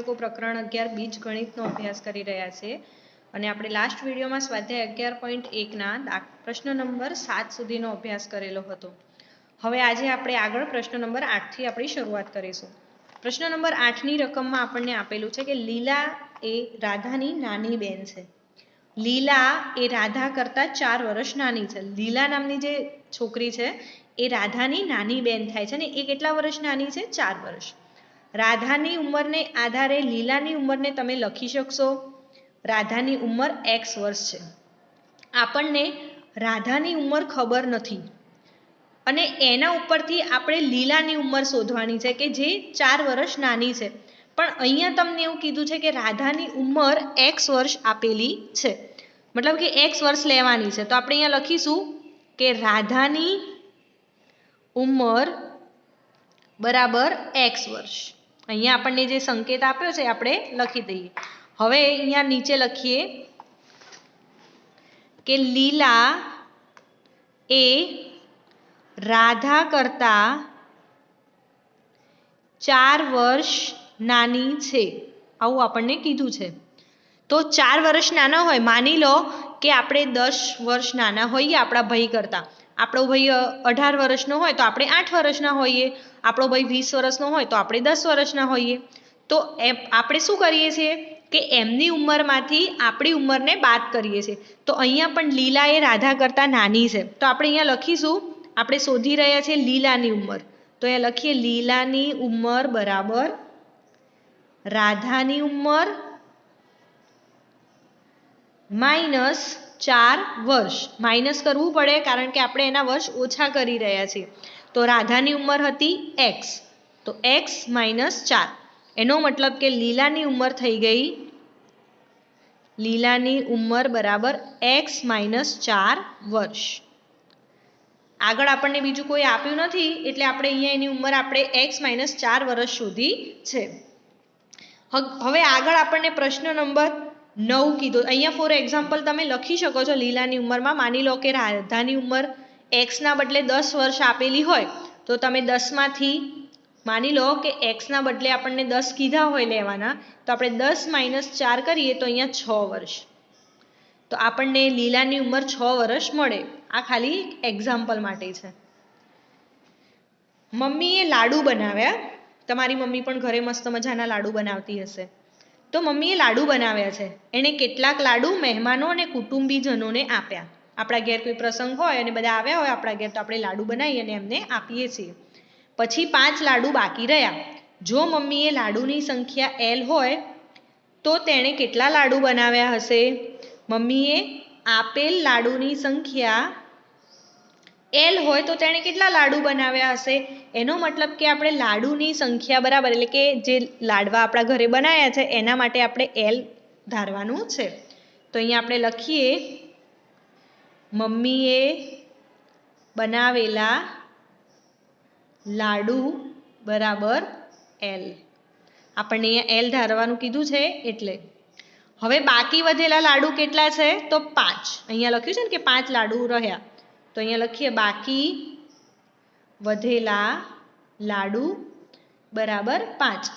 શિક્ષકો પ્રકરણ 11 બીજગણિતનો અભ્યાસ કરી રહ્યા છે અને આપણે લાસ્ટ વિડીયોમાં સ્વાધ્યાય 11.1ના પ્રશ્ન નંબર 7 સુધીનો અભ્યાસ કરેલો હતો. હવે આજે આપણે આગળ પ્રશ્ન નંબર 8થી આપણી શરૂઆત કરીશું. પ્રશ્ન નંબર 8ની રકમમાં આપણને આપેલું છે કે લીલા એ રાધાની નાની બેન છે. લીલા એ રાધા કરતાં 4 વર્ષ નાની છે. લીલા નામની જે છોકરી છે એ રાધાની નાની બેન થાય છે ને એ કેટલા વર્ષ નાની છે? 4 વર્ષ. રાધાની ઉંમરને આધારે લીલાની ઉંમરને તમે લખી શકશો. રાધાની ઉંમર x વર્ષ છે. આપણને રાધાની ઉંમર ખબર નથી અને એના ઉપરથી આપણે લીલાની ઉંમર શોધવાની છે કે જે 4 વર્ષ નાની છે. પણ અહીંયા તમને એવું કીધું છે કે રાધાની ઉંમર x વર્ષ આપેલી છે, મતલબ કે x વર્ષ લેવાની છે. તો આપણે અહીંયા લખીશું કે રાધાની ઉંમર બરાબર x વર્ષ. અહીંયા આપણને જે સંકેત આપ્યો છે આપણે લખી દઈએ. હવે અહીંયા નીચે લખીએ કે લીલા એ રાધા કરતાં 4 વર્ષ નાની છે, આવું આપણને કીધું છે. તો 4 વર્ષ નાના હોય, માની લો કે આપણે 10 વર્ષ નાના હોઈએ આપણા ભાઈ કરતાં. આપણો ભાઈ 18 વર્ષનો હોય તો આપણે 8 વર્ષના હોઈએ, આપણો ભાઈ 20 વર્ષનો હોય તો આપણે 10 વર્ષના હોઈએ. તો આપણે શું કરીએ છીએ કે એમની ઉંમરમાંથી આપણી ઉંમરને બાદ કરીએ છીએ. તો અહીંયા પણ લીલા એ રાધા કરતાં નાની છે. તો આપણે અહીંયા લખીશું, આપણે શોધી રહ્યા છીએ લીલાની ઉંમર. તો અહીંયા લખીએ લીલાની ઉંમર બરાબર રાધાની ઉંમર માઇનસ 4 વર્ષ. માઇનસ કરવું પડે કારણ કે આપણે એના વર્ષ ઓછા કરી રહ્યા છીએ. તો રાધાની ઉંમર હતી x, તો x માઇનસ 4. એનો મતલબ કે લીલાની ઉંમર થઈ ગઈ, લીલાની ઉંમર બરાબર x માઇનસ 4 વર્ષ. આગળ આપણને બીજું કોઈ આપ્યું નથી એટલે આપણે અહીંયા એની ઉંમર આપણે x માઇનસ 4 વર્ષ શોધી છે. હવે આગળ આપણને પ્રશ્ન નંબર 9 કીધો. અહીંયા ફોર એક્ઝામ્પલ તમે લખી શકો છો લીલાની ઉંમરમાં. માની લો કે રાધાની ઉંમર x ના બદલે 10 વર્ષ આપેલી હોય તો તમે 10માંથી માની લો કે x ના બદલે આપણને 10 કીધા હોય લેવાના, તો આપણે 10 માઇનસ 4 કરીએ તો અહીંયા 6 વર્ષ. તો આપણને લીલાની ઉંમર 6 વર્ષ મળે. આ ખાલી એક્ઝામ્પલ માટે છે. મમ્મીએ લાડુ બનાવ્યા. તમારી મમ્મી પણ ઘરે મસ્ત મજાના લાડુ બનાવતી હશે. તો મમ્મીએ લાડુ બનાવ્યા છે. એણે કેટલાક લાડુ મહેમાનો અને કુટુંબીજનોને આપ્યા. આપણા ઘેર કોઈ પ્રસંગ હોય અને બધા આવ્યા હોય આપણા ઘેર, તો આપણે લાડુ બનાવી અને એમને આપીએ છીએ. પછી 5 લાડુ બાકી રહ્યા. જો મમ્મીએ લાડુની સંખ્યા L હોય તો તેણે કેટલા લાડુ બનાવ્યા હશે? મમ્મીએ આપેલ લાડુની સંખ્યા L હોય તો તેણે કેટલા લાડુ બનાવ્યા હશે? એનો મતલબ કે આપણે લાડુની સંખ્યા બરાબર, એટલે કે જે લાડવા આપણા ઘરે બનાવ્યા છે એના માટે આપણે L ધારવાનું છે. તો અહીંયા આપણે લખીએ મમ્મીએ બનાવેલા લાડુ બરાબર L. આપણને અહીંયા L ધારવાનું કીધું છે એટલે. હવે બાકી વધેલા લાડુ કેટલા છે? તો 5. અહીંયા લખ્યું છે ને કે 5 લાડુ રહ્યા. તો અહીંયા લખીએ બાકી વધેલા લાડુ બરાબર 5.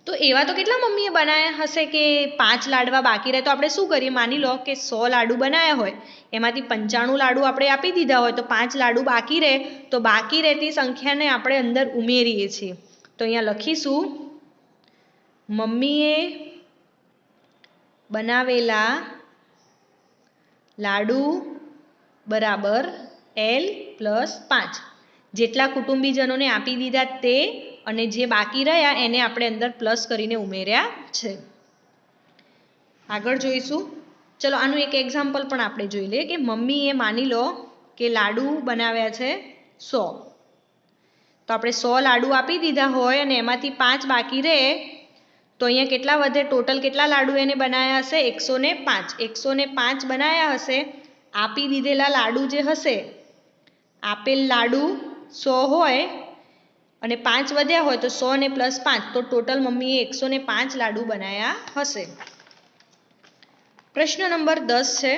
તો એવા તો કેટલા મમ્મીએ બનાવ્યા હશે કે 5 લાડવા બાકી રહે? તો આપણે શું કરીએ, માની લો કે 100 લાડુ બનાવ્યા હોય, એમાંથી 95 લાડુ આપણે આપી દીધા હોય, તો 5 લાડુ બાકી રહે. તો બાકી રહેતી સંખ્યાને આપણે અંદર ઉમેરીએ છીએ. તો અહીંયા લખીશું મમ્મીએ બનાવેલા લાડુ બરાબર L પ્લસ 5. જેટલા કુટુંબીજનોને આપી દીધા તે અને જે બાકી રહ્યા એને આપણે અંદર પ્લસ કરીને ઉમેર્યા છે. આગળ જોઈશું. ચલો આનું એક એક્ઝામ્પલ પણ આપણે જોઈ લઈએ કે મમ્મીએ માની લો કે લાડુ બનાવ્યા છે 100. તો આપણે 100 લાડુ આપી દીધા હોય અને એમાંથી 5 બાકી રહે તો અહીંયા કેટલા વધે? ટોટલ કેટલા લાડુ એને બનાવ્યા હશે? 105. 105 બનાવ્યા હશે. આપી દીધેલા લાડુ જે હશે, આપેલ લાડુ 100 હોય અને 5 વધ્યા હોય તો 100 ને પ્લસ 5, તો ટોટલ મમ્મીએ 105 લાડુ બનાવ્યા હશે. પ્રશ્ન નંબર 10 છે,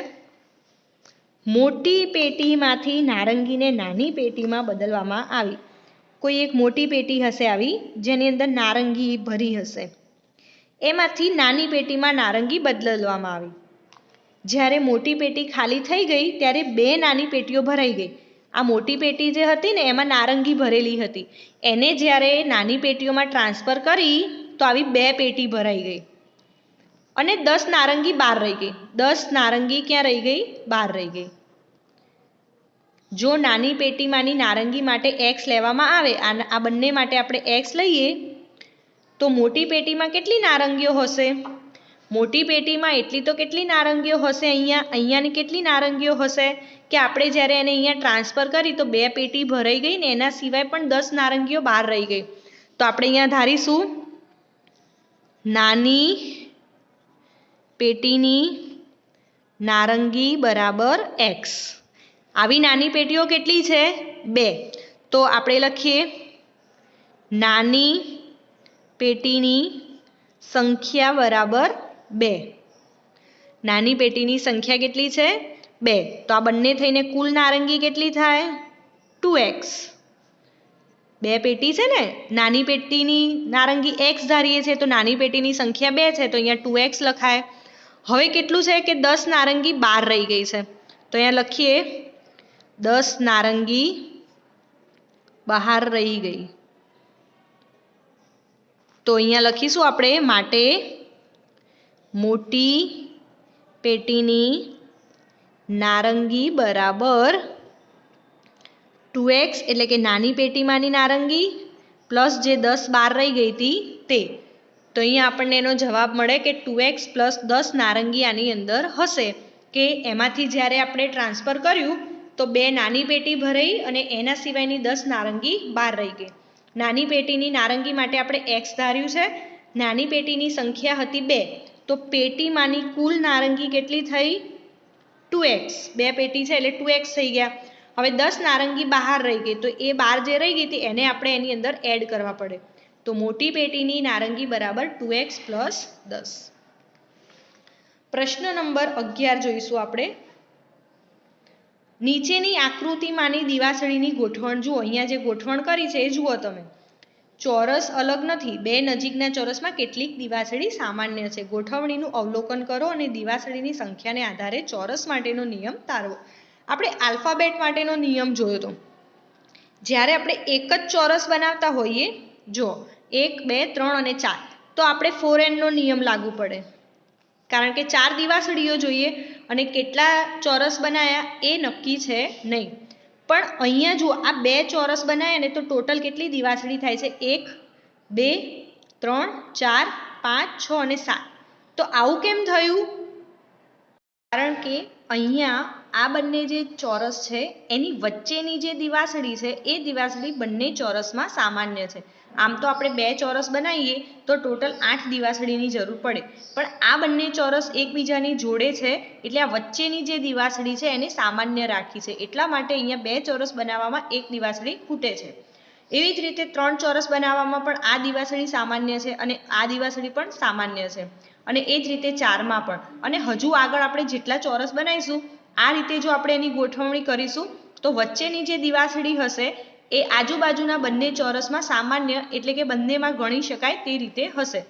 મોટી પેટીમાંથી નારંગીને નાની પેટીમાં બદલવામાં આવી. કોઈ એક મોટી પેટી હશે આવી જેની અંદર નારંગી ભરી હશે. એમાંથી નાની પેટીમાં નારંગી બદલવામાં આવી. જ્યારે મોટી પેટી ખાલી થઈ ગઈ ત્યારે 2 નાની પેટીઓ ભરાઈ ગઈ. આ મોટી પેટી જે હતી ને એમાં નારંગી ભરેલી હતી, એને જ્યારે નાની પેટીઓમાં ટ્રાન્સફર કરી તો આવી 2 પેટી ભરાઈ ગઈ અને 10 નારંગી બહાર રહી ગઈ. 10 નારંગી ક્યાં રહી ગઈ? બહાર રહી ગઈ. જો નાની પેટીમાંની નારંગી માટે x લેવામાં આવે, આ બંને માટે આપણે x લઈએ, તો મોટી પેટીમાં કેટલી નારંગીઓ હશે? મોટી પેટીમાં એટલી તો કેટલી નારંગીઓ હશે? અહીંયાની કેટલી નારંગીઓ હશે કે આપણે જ્યારે એને અહીંયા ટ્રાન્સફર કરી તો 2 પેટી ભરાઈ ગઈ ને એના સિવાય પણ 10 નારંગીઓ બહાર રહી ગઈ. તો આપણે અહીંયા ધારીશું નાની પેટીની નારંગી બરાબર x. આવી નાની પેટીઓ કેટલી છે? 2. તો આપણે લખીએ નાની પેટીની સંખ્યા બરાબર 2. નાની પેટીની સંખ્યા કેટલી છે? 2. તો આ બંને થઈને કુલ નારંગી કેટલી થાય? 2x. 2 પેટી છે ને, નાની પેટીની નારંગી x ધારીએ છે તો નાની પેટીની સંખ્યા 2 છે તો અહીંયા 2x લખાય. હવે કેટલું છે કે 10 નારંગી બહાર રહી ગઈ છે તો અહીંયા લખીએ 10 નારંગી બહાર રહી ગઈ. તો અહીંયા લખીશું આપણે માટે મોટી પેટીની નારંગી બરાબર 2x, એટલે કે નાની પેટીમાંની નારંગી પ્લસ જે 10 બહાર રહી ગઈ હતી તે. તો અહીંયા આપણને એનો જવાબ મળે કે 2x પ્લસ 10 નારંગી આની અંદર હશે, કે એમાંથી જ્યારે આપણે ટ્રાન્સફર કર્યું તો 2 નાની પેટી ભરાઈ અને એના સિવાયની 10 નારંગી બહાર રહી ગઈ. નાની પેટીની નારંગી માટે આપણે x ધાર્યું છે. નાની પેટીની સંખ્યા હતી 2, તો પેટીમાંની કુલ નારંગી કેટલી થઈ? 2x. 2 પેટી છે એટલે 2x થઈ ગયા. હવે 10 નારંગી બહાર રહી ગઈ તો એ બહાર જે રહી ગઈ હતી એને આપણે એની અંદર એડ કરવા પડે. તો મોટી પેટીની નારંગી બરાબર 2x પ્લસ 10. પ્રશ્ન નંબર 11 જોઈશું આપણે. નીચેની આકૃતિમાંની દિવાસળીની ગોઠવણ જુઓ. અહીંયા જે ગોઠવણ કરી છે એ જુઓ તમે. ચોરસ અલગ નથી, 2 નજીકના ચોરસમાં કેટલીક દિવાસળી સામાન્ય છે. ગોઠવણીનું અવલોકન કરો અને દિવાસળીની સંખ્યાને આધારે ચોરસ માટેનો નિયમ તારવો. આપણે આલ્ફાબેટ માટેનો નિયમ જોયો હતો. જ્યારે આપણે એક જ ચોરસ બનાવતા હોઈએ, જો 1, 2, 3 અને 4, તો આપણે 4n નો નિયમ લાગુ પડે, કારણ કે 4 દિવાસળીઓ જોઈએ અને કેટલા ચોરસ બનાયા એ નક્કી છે નહીં. પણ અહીંયા જુઓ, આ 2 ચોરસ બનાવ્યા ને તો ટોટલ કેટલી દિવાસળી થાય છે? 1, 2, 3, 4, 5, 6 અને 7. તો આવું કેમ થયું? કારણ કે અહીંયા આ બંને જે ચોરસ છે એની વચ્ચેની જે દિવાસળી છે એ દિવાસળી બંને ચોરસમાં સામાન્ય છે. આમ તો આપણે 2 ચોરસ બનાવીએ તો ટોટલ 8 દિવાસળીની જરૂર પડે, પણ આ બંને ચોરસ એકબીજાની જોડે છે એટલે આ વચ્ચેની જે દિવાસળી છે એને સામાન્ય રાખી છે. એટલા માટે અહીંયા 2 ચોરસ બનાવવામાં 1 દિવાસળી ખૂટે છે. એવી જ રીતે 3 ચોરસ બનાવવામાં પણ આ દિવાસળી સામાન્ય છે અને આ દિવાસળી પણ સામાન્ય છે, અને એ જ રીતે 4માં પણ. અને હજુ આગળ આપણે જેટલા ચોરસ બનાવીશું આ રીતે જો આપણે એની ગોઠવણી કરીશું તો વચ્ચેની જે દિવાસળી હશે એ આજુબાજુના બંને ચોરસમાં સામાન્ય, એટલે કે બંનેમાં ગણી શકાય તે રીતે હશે.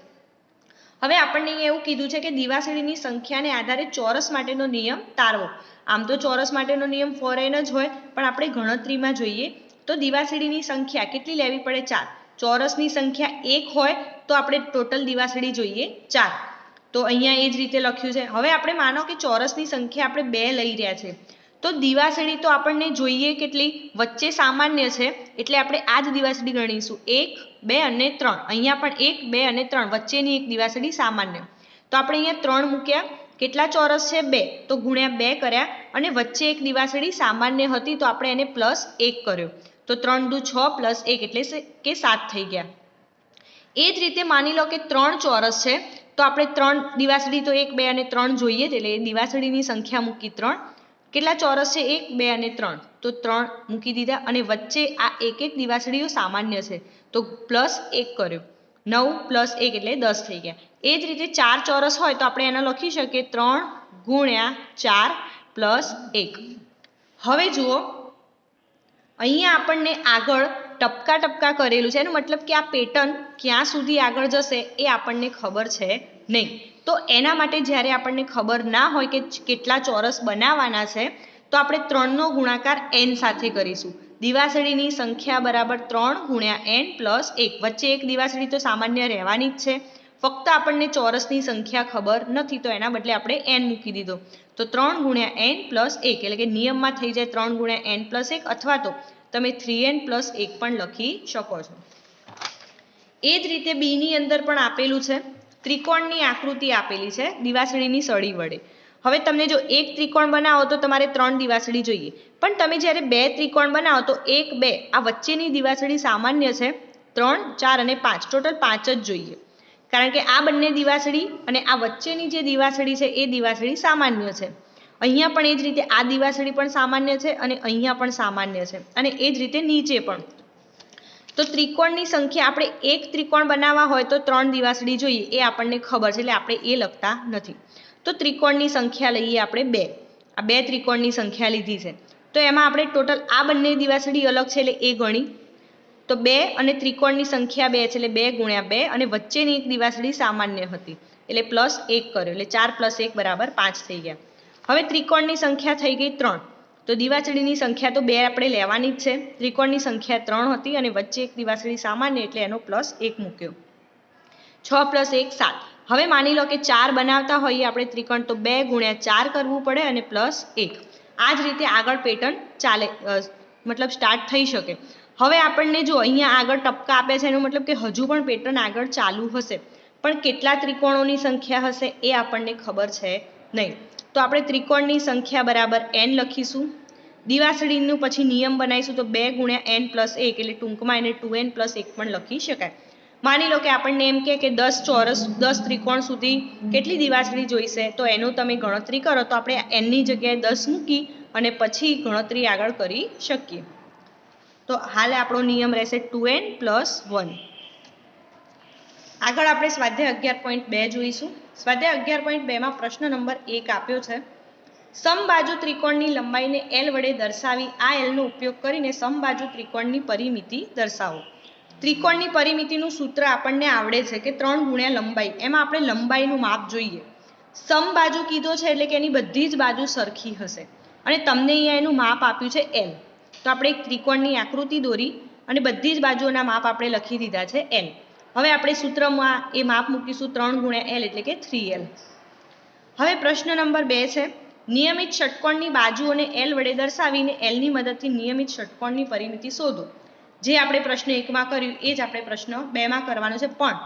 હવે આપણને અહીંયા એવું કીધું છે કે દિવાસળીની સંખ્યાને આધારે ચોરસ માટેનો નિયમ તારવો. આમ તો ચોરસ માટેનો નિયમ 4n જ હોય, પણ આપણે ગણતરીમાં જોઈએ તો દિવાસળીની સંખ્યા કેટલી લેવી પડે? 4. ચોરસની સંખ્યા 1 હોય તો આપણે ટોટલ દિવાસળી જોઈએ 4. તો અહીંયા એ જ રીતે લખ્યું છે. હવે આપણે માનો કે ચોરસની સંખ્યા આપણે 2 લઈ રહ્યા છે, તો દિવાસળી તો આપણને જોઈએ કેટલી? વચ્ચે સામાન્ય છે એટલે આપણે આ જ દિવાસળી ગણીશું. 1, 2 અને 3. અહીંયા પણ 1, 2 અને 3 વચ્ચેની એક દિવાસળી સામાન્ય. તો આપણે અહીંયા 3 મૂક્યા. કેટલા ચોરસ છે? 2. તો ગુણ્યા 2 કર્યા અને વચ્ચે એક દિવાસળી સામાન્ય હતી તો આપણે એને +1 કર્યો. તો 3 દુ 6 +1 એટલે કે 7 થઈ ગયા. એ જ રીતે માની લો કે 3 ચોરસ છે તો આપણે 3 દિવાસળી તો 1, 2 અને 3 જોઈએ એટલે દિવાસળીની સંખ્યા મૂકી 3. કેટલા ચોરસ છે? 1, 2 અને 3. તો 3 મૂકી દીધા અને વચ્ચે આ એક દિવાસળીઓ સામાન્ય છે તો +1 કર્યો. 9 + 1 એટલે 10 થઈ ગયા. એ જ રીતે 4 ચોરસ હોય તો આપણે એને લખી શકીએ 3 ગુણ્યા 4 + 1. હવે જુઓ, અહીંયા આપણને આગળ ટપકા ટપકા કરેલું છે, એનો મતલબ કે આ પેટર્ન ક્યાં સુધી આગળ જશે એ આપણને ખબર છે નહીં. તો એના માટે જ્યારે આપણને ખબર ના હોય કે કેટલા ચોરસ બનાવવાના છે, તો આપણે 3નો ગુણાકાર n સાથે કરીશું. દિવાસળીની સંખ્યા બરાબર 3 ગુણ્યા n પ્લસ 1. વચ્ચે એક દિવાસળી તો સામાન્ય રહેવાની જ છે, ફક્ત આપણને ચોરસની સંખ્યા ખબર નથી, તો એના બદલે આપણે n મૂકી દીધો. તો 3 ગુણ્યા n પ્લસ 1, એટલે કે નિયમમાં થઈ જાય 3 ગુણ્યા n પ્લસ 1, અથવા તો તમે 3n પ્લસ 1 પણ લખી શકો છો. એ જ રીતે બીની અંદર પણ આપેલું છે. ત્રિકોણની આકૃતિ આપેલી છે દિવાસળીની સળી વડે. હવે તમને જો એક ત્રિકોણ બનાવો તો તમારે 3 દિવાસળી જોઈએ, પણ તમે જ્યારે 2 ત્રિકોણ બનાવો તો 1, 2 આ વચ્ચેની દિવાસળી સામાન્ય છે, 3, 4 અને 5 ટોટલ 5 જ જોઈએ, કારણ કે આ બંને દિવાસળી અને આ વચ્ચેની જે દિવાસળી છે એ દિવાસળી સામાન્ય છે. અહીંયા પણ એ જ રીતે આ દિવાસળી પણ સામાન્ય છે અને અહીંયા પણ સામાન્ય છે, અને એ જ રીતે નીચે પણ. તો ત્રિકોણની સંખ્યા આપણે એક ત્રિકોણ બનાવવા હોય તો 3 દિવાસળી જોઈએ, એ આપણને ખબર છે, એટલે આપણે એ લખતા નથી. તો ત્રિકોણની સંખ્યા લઈએ આપણે 2. આ 2 ત્રિકોણની સંખ્યા લીધી છે, તો એમાં આપણે ટોટલ આ બંને દિવાસળી અલગ છે એટલે એ ગણી. તો 2 અને ત્રિકોણની સંખ્યા 2 છે એટલે 2 ગુણ્યા 2, અને વચ્ચેની એક દિવાસળી સામાન્ય હતી એટલે પ્લસ 1 કર્યો, એટલે 4 પ્લસ 1 બરાબર 5 થઈ ગયા. હવે ત્રિકોણની સંખ્યા થઈ ગઈ 3, તો દિવાસળીની સંખ્યા તો 2 આપણે લેવાની જ છે. ત્રિકોણની સંખ્યા 3 હતી અને વચ્ચે એક દિવાસળી સામાન્ય એટલે એનો પ્લસ 1 મૂક્યો. 6 પ્લસ 1 7. હવે માની લો કે 4 બનાવતા હોઈએ આપણે ત્રિકોણ, તો 2 ગુણ્યા 4 કરવું પડે અને પ્લસ 1. આ જ રીતે આગળ પેટર્ન ચાલે, મતલબ સ્ટાર્ટ થઈ શકે. હવે આપણને જો અહીંયા આગળ ટપકા આપે છે, એનો મતલબ કે હજુ પણ પેટર્ન આગળ ચાલુ હશે, પણ કેટલા ત્રિકોણોની સંખ્યા હશે એ આપણને ખબર છે નહીં. તો આપણે ત્રિકોણની સંખ્યા બરાબર n લખીશું. દિવાસળીનું પછી નિયમ બનાવીશું, તો 2 ગુણ્યા n પ્લસ 1, એટલે ટૂંકમાં એને 2n પ્લસ 1 પણ લખી શકાય. માની લો કે આપણને એમ કે 10 ચોરસ 10 ત્રિકોણ સુધી કેટલી દિવાસળી જોઈશે, તો એનું તમે ગણતરી કરો, તો આપણે n ની જગ્યાએ 10 મૂકી અને પછી ગણતરી આગળ કરી શકીએ. તો હાલ આપણો નિયમ રહેશે 2n પ્લસ 1. આગળ આપણે સ્વાધ્યાય 11.2 જોઈશું. સ્વાધ્યાય 11.2 માં પ્રશ્ન નંબર 1 આપ્યો છે. સમબાજુ ત્રિકોણની લંબાઈને l વડે દર્શાવી આ l નો ઉપયોગ કરીને સમબાજુ ત્રિકોણની પરિમિતિ દર્શાવો. ત્રિકોણની પરિમિતિનું સૂત્ર આપણને આવડે છે કે 3 ગુણ્યા લંબાઈ, એમાં આપણે લંબાઈનું માપ જોઈએ. સમબાજુ કીધો છે એટલે કે એની બધી જ બાજુ સરખી હશે, અને તમને અહીંયા એનું માપ આપ્યું છે l. તો આપણે એક ત્રિકોણની આકૃતિ દોરી અને બધી જ બાજુઓના માપ આપણે લખી દીધા છે l. હવે આપણે સૂત્રમાં એ માપ મૂકીશું 3 ગુણ્યા l, એટલે કે 3l. હવે પ્રશ્ન નંબર 2 છે. નિયમિત ષટકોણની બાજુઓને l વડે દર્શાવીને l ની મદદથી નિયમિત ષટકોણની પરિમિતિ શોધો. જે આપણે પ્રશ્ન 1માં કર્યું એ જ આપણે પ્રશ્ન 2માં કરવાનો છે, પણ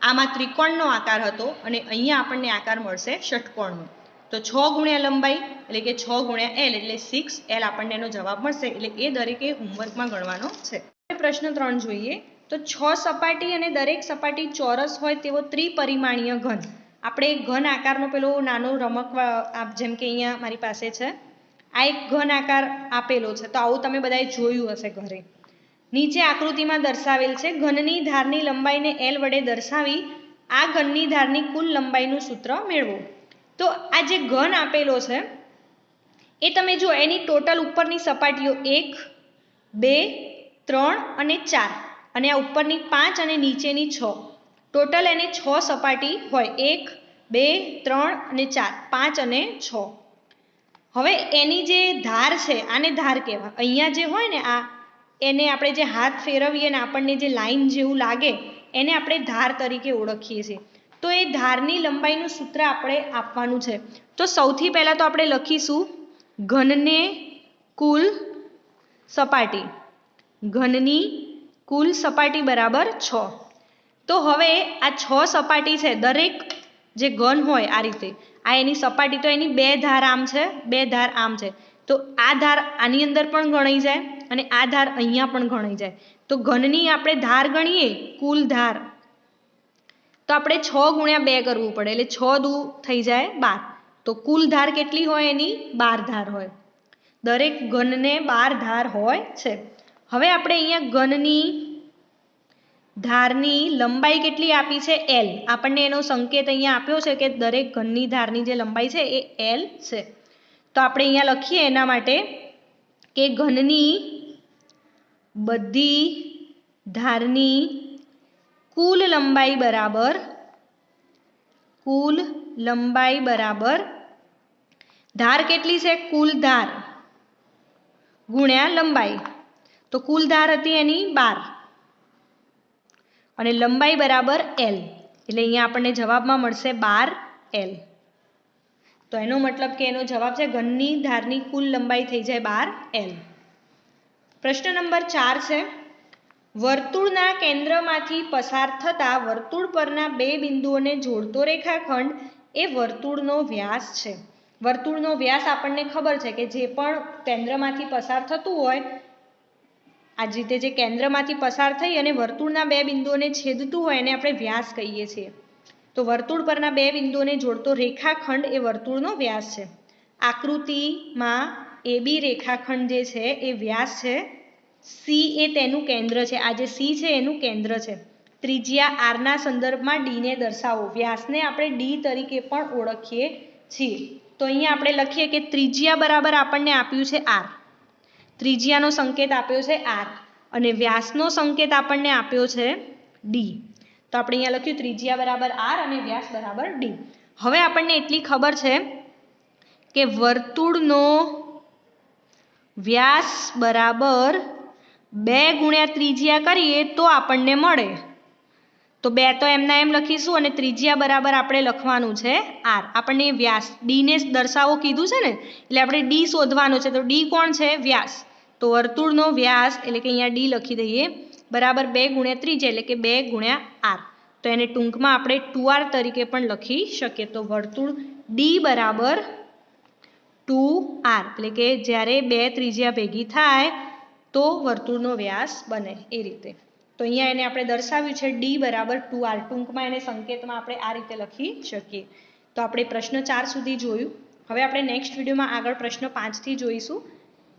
આમાં ત્રિકોણનો આકાર હતો અને અહીંયા આપણને આકાર મળશે ષટકોણનો. તો 6 ગુણ્યા લંબાઈ એટલે કે 6 ગુણ્યા l એટલે 6l આપણને એનો જવાબ મળશે, એટલે એ દરેકે હોમવર્કમાં ગણવાનો છે. પ્રશ્ન 3 જોઈએ. તો 6 સપાટી અને દરેક સપાટી ચોરસ હોય તેવો ત્રિપરિમાણીય ઘન. આપણે ઘન આકારનો પેલો નાનો રમકવા, જેમ કે અહીંયા મારી પાસે છે, આ એક ઘન આકાર આપેલો છે, તો આવું તમે બધાએ જોયું હશે ઘરે. નીચે આકૃતિમાં દર્શાવેલ છે. ઘનની ધારની લંબાઈને l વડે દર્શાવી આ ઘનની ધારની કુલ લંબાઈનું સૂત્ર મેળવો. તો આ જે ઘન આપેલો છે એ તમે જુઓ, એની ટોટલ ઉપરની સપાટીઓ 1, 2, 3 અને 4, અને આ ઉપરની 5 અને નીચેની 6, ટોટલ એને 6 સપાટી હોય. 1, 2, 3 અને 4, 5 અને 6. હવે એની જે ધાર છે, આને ધાર કહેવાય. અહીંયા જે હોય ને આ, એને આપણે જે હાથ ફેરવીએ ને આપણને જે લાઈન જેવું લાગે એને આપણે ધાર તરીકે ઓળખીએ છીએ. તો એ ધારની લંબાઈનું સૂત્ર આપણે આપવાનું છે. તો સૌથી પહેલાં તો આપણે લખીશું ઘનને કુલ સપાટી. ઘનની કુલ સપાટી બરાબર 6. તો હવે આ 6 સપાટી છે, દરેક જે ઘન હોય આ રીતે, આ એની સપાટી, તો એની 2 ધાર આમ છે, 2 ધાર આમ છે. તો આ ધાર આની અંદર પણ ગણાઈ જાય અને આ ધાર અહીંયા પણ ગણાઈ જાય. તો ઘનની આપણે ધાર ગણીએ, કુલ ધાર, તો આપણે 6 ગુણ્યા 2 કરવું પડે, એટલે 6 દુ થઈ જાય 12. તો કુલ ધાર કેટલી હોય એની? 12 ધાર હોય. દરેક ઘનને 12 ધાર હોય છે. હવે આપણે અહીંયા ઘનની ધારની લંબાઈ કેટલી આપી છે? l. આપણને એનો સંકેત અહીંયા આપ્યો છે કે દરેક ઘનની ધારની જે લંબાઈ છે એ l છે. તો આપણે અહીંયા લખીએ એના માટે કે ઘનની બધી ધારની કુલ લંબાઈ બરાબર ધાર કેટલી છે? કુલ ધાર ગુણ્યા લંબાઈ. તો કુલ ધાર હતી એની 12 અને લંબાઈ બરાબર L, એટલે અહીંયા આપણને જવાબમાં મળશે 12L. તો એનો મતલબ કે એનો જવાબ છે ઘનની ધારની કુલ લંબાઈ થઈ જાય 12L. પ્રશ્ન નંબર 4 છે, વર્તુળના કેન્દ્રમાંથી પસાર થતા વર્તુળ પરના બે બિંદુઓને જોડતો રેખાખંડ એ વર્તુળનો વ્યાસ છે. વર્તુળનો વ્યાસ આપણને ખબર છે કે જે પણ કેન્દ્રમાંથી પસાર થતું હોય, આ જ રીતે જે કેન્દ્રમાંથી પસાર થઈ અને વર્તુળના બે બિંદુઓને છેદતું હોય એને આપણે વ્યાસ કહીએ છીએ. તો વર્તુળ પરના બે બિંદુઓને જોડતો રેખાખંડ એ વર્તુળનો વ્યાસ છે. આકૃતિમાં AB રેખાખંડ જે છે એ વ્યાસ છે, C એ તેનું કેન્દ્ર છે. આ જે C છે એનું કેન્દ્ર છે. ત્રિજ્યા R ના સંદર્ભમાં D ને દર્શાવો. વ્યાસને આપણે D તરીકે પણ ઓળખીએ છીએ. તો અહીંયા આપણે લખીએ કે ત્રિજ્યા બરાબર આપણને આપ્યું છે R, ત્રિજ્યાનો સંકેત આપ્યો છે R અને વ્યાસનો સંકેત આપણને આપ્યો છે D. તો આપણે અહીંયા લખ્યું ત્રિજ્યા બરાબર R અને વ્યાસ બરાબર D. હવે આપણને એટલી ખબર છે કે વર્તુળનો વ્યાસ બરાબર 2 ગુણ્યા ત્રિજ્યા કરીએ તો આપણને મળે. તો 2 તો એમના એમ લખીશું અને ત્રિજ્યા બરાબર આપણે લખવાનું છે R. આપણને વ્યાસ D ને દર્શાવો કીધું છે ને, એટલે આપણે D શોધવાનું છે. તો D કોણ છે? વ્યાસ. તો વર્તુળનો વ્યાસ એટલે કે અહીંયા D લખી દઈએ બરાબર 2 ગુણ્યા ત્રિજ્યા એટલે કે 2 ગુણ્યા R. તો એને ટૂંકમાં આપણે 2R તરીકે પણ લખી શકીએ. તો વર્તુળ D બરાબર 2R, એટલે કે જ્યારે 2 ત્રિજ્યા ભેગી થાય તો વર્તુળનો વ્યાસ બને એ રીતે. તો અહીંયા એને આપણે દર્શાવ્યું છે D બરાબર 2R. ટૂંકમાં એને સંકેતમાં આપણે આ રીતે લખી શકીએ. તો આપણે પ્રશ્ન 4 સુધી જોયું. હવે આપણે નેક્સ્ટ વિડીયોમાં આગળ પ્રશ્ન 5 થી જોઈશું.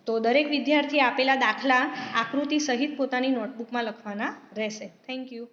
તો દરેક વિદ્યાર્થી આપેલા દાખલા આકૃતિ સહિત પોતાની નોટબુકમાં લખવાના રહેશે. Thank you.